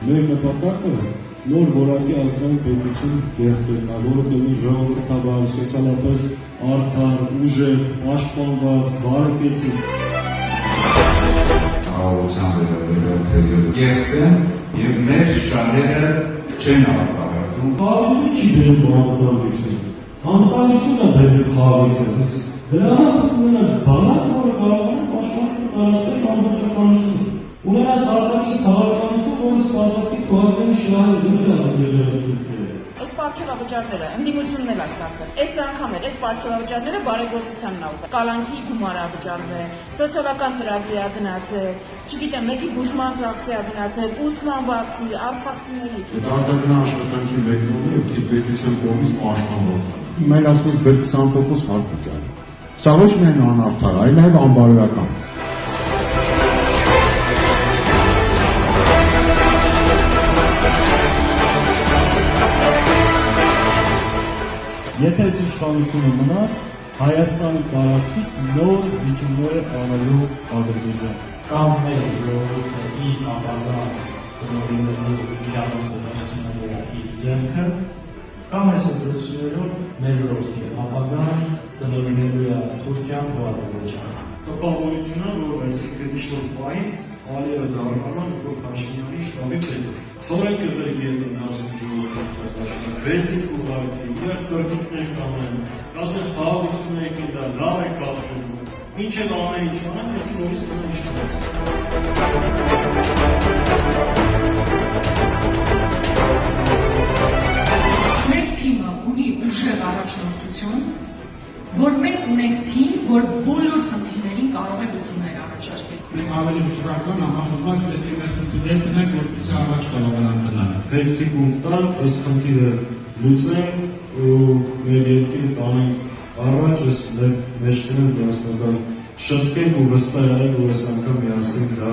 Մեր նպատակը նոր որակի ազգային պետություն կերտելն է, որը կլինի ժողովրդավար, սոցիալապես արդար, ուժեղ, պաշտպանված, բարեկեցիկ։ Խաղաղության վերաբերյալ թեզերը կեղծ են և մեր շահերը չեն արտահայտում։ Խաղաղություն չի բերում անվտանգություն, անվտանգությունն է բերում խաղաղություն։ Դրա համար ունենաս բանակ, որը կարող է պաշտպանել տարածքային ամբողջականություն։ Ունենաս արտաքին քաղաքականություն, որը սպասարկի քո ազգային շահերը, ինչ է Այս պարգևավճարները ընդդիմությունն էլ է ստացել։ Այս անգամ էլ այդ պարգևավճարները բարեգործությանն է ուղղել։ Կալանքի գումարը վճարվել, սոցիալական ծրագրի է գնացել, չգիտեմ, մեկի բուժման ծախսի է գնացել, ուսման վարձի, արցախցիների։ Արտաքին աշխատանքի մեկնողը պետության կողմից պաշտպանված է։ Մեր ասած բեր 20% հարկ վճարի։ Սա ոչ միայն անարդար, այլև անբարոյական։ Եթե այս իշխանությունը մնաց, Հայաստանի տարածքից նոր զիջումներ անելու Ադրբեջան։ Կամ մեր ժողովուրդը իր ապագա բնորոշելու իրավունքները իր ձեռքը, կամ այս դրություններով մեր ժողովրդի ապագան բնորոշելու է Թուրքիան ու Ադրբեջանը։ Տպավորությունն է, որ այս քրեդիշոր պայից Ալիևը դառնալն ու Փաշինյանի շտաբի պետը։ Ցորեն կղրի հետ ընկածում ժողովրդի բեսիկ ու բարքի, իրար սրտիկներ կանեն, ասեն խաղաղությունը եկել դա լավ է կապվում, մինչև ամեն ինչ անեն, եսի նորից կնա իշխանություն։ Մեր թիմը ունի ուժեղ առաջնորդություն, որ մենք ունենք թիմ, որ բոլոր խնդիրներին կարող է լուծումներ առաջարկել։ Մենք ավելի վճռական համախմբված պետք է մեր խնդիրները տնենք, որպեսզի առաջ կարողանանք գնալ։ Թեթիկում տանք, այս խնդիրը լուծենք ու մեր երկիրը տանենք առաջ, այս մեր մեջտեղը միասնական շտկենք ու վստահ ենք, որ այս անգամ միասին դա